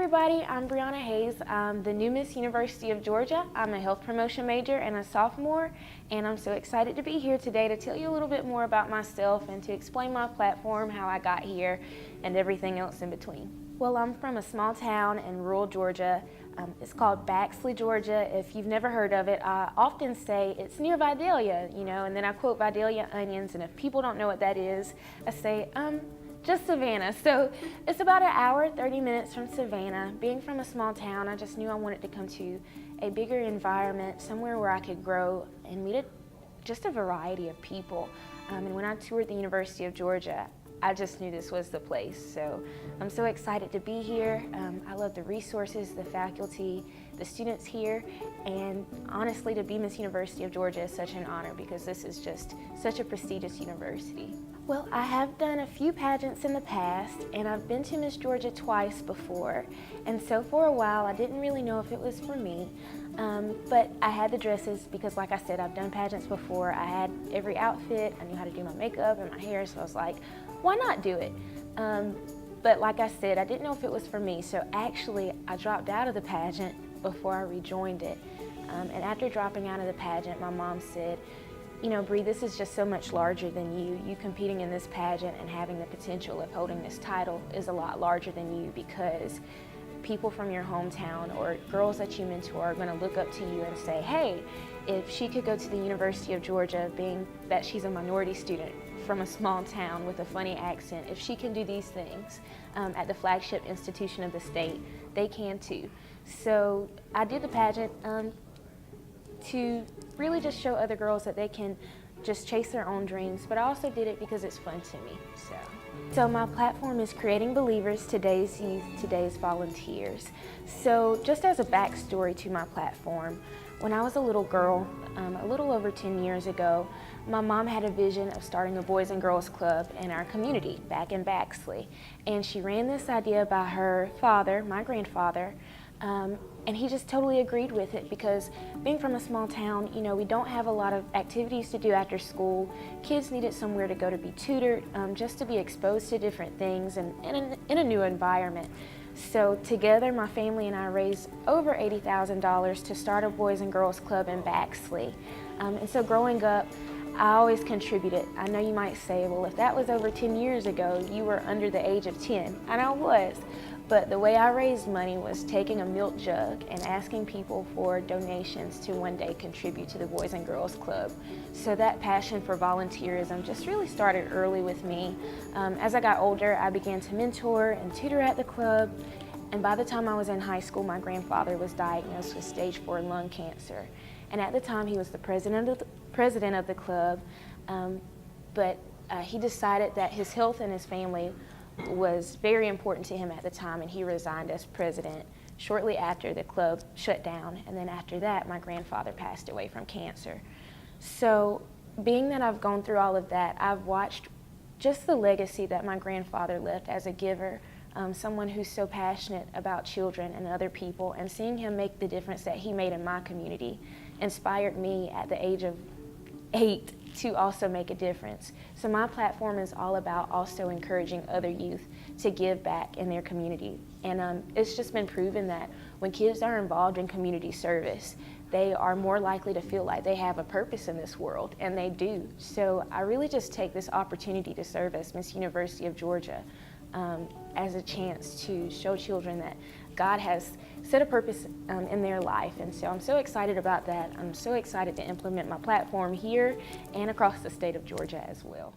everybody, I'm Briana Hayes. I'm the new Miss University of Georgia. I'm a health promotion major and a sophomore, and I'm so excited to be here today to tell you a little bit more about myself and to explain my platform, how I got here, and everything else in between. Well, I'm from a small town in rural Georgia. It's called Baxley, Georgia. If you've never heard of it, I often say it's near Vidalia, and then I quote Vidalia onions, and if people don't know what that is, I say, just Savannah. So it's about an hour, 30 minutes from Savannah. Being from a small town, I just knew I wanted to come to a bigger environment, somewhere where I could grow and meet just a variety of people. And when I toured the University of Georgia, I just knew this was the place. So I'm so excited to be here. I love the resources, the faculty, the students here, and honestly, to be Miss University of Georgia is such an honor because this is just such a prestigious university. Well, I have done a few pageants in the past, and I've been to Miss Georgia twice before, and so for a while I didn't really know if it was for me, but I had the dresses because, like I said, I've done pageants before. I had every outfit, I knew how to do my makeup and my hair, so I was like, why not do it? But like I said, I didn't know if it was for me, so actually I dropped out of the pageant before I rejoined it. And after dropping out of the pageant, my mom said, Bree, this is just so much larger than you. You competing in this pageant and having the potential of holding this title is a lot larger than you because people from your hometown or girls that you mentor are going to look up to you and say, hey, if she could go to the University of Georgia, being that she's a minority student from a small town with a funny accent, if she can do these things at the flagship institution of the state, they can too. So I did the pageant to really just show other girls that they can just chase their own dreams, but I also did it because it's fun to me. So my platform is creating believers, today's youth, today's volunteers. So just as a backstory to my platform, when I was a little girl, a little over 10 years ago, my mom had a vision of starting a Boys and Girls Club in our community back in Baxley. And she ran this idea by her father, my grandfather, and he just totally agreed with it because being from a small town, we don't have a lot of activities to do after school. Kids needed somewhere to go to be tutored, just to be exposed to different things and in a new environment. So together, my family and I raised over $80,000 to start a Boys and Girls Club in Baxley. And so growing up, I always contributed. I know you might say, well, if that was over 10 years ago, you were under the age of 10, and I was. But the way I raised money was taking a milk jug and asking people for donations to one day contribute to the Boys and Girls Club. So that passion for volunteerism just really started early with me. As I got older, I began to mentor and tutor at the club. And by the time I was in high school, my grandfather was diagnosed with stage 4 lung cancer. And at the time, he was the president of the club, but he decided that his health and his family was very important to him at the time, and he resigned as president shortly after the club shut down. And then after that, my grandfather passed away from cancer. So being that I've gone through all of that, I've watched just the legacy that my grandfather left as a giver, someone who's so passionate about children and other people, and seeing him make the difference that he made in my community inspired me at the age of 8 to also make a difference. So my platform is all about also encouraging other youth to give back in their community. And it's just been proven that when kids are involved in community service, they are more likely to feel like they have a purpose in this world, and they do. So I really just take this opportunity to serve as Miss University of Georgia as a chance to show children that God has set a purpose in their life. And so I'm so excited about that. I'm so excited to implement my platform here and across the state of Georgia as well.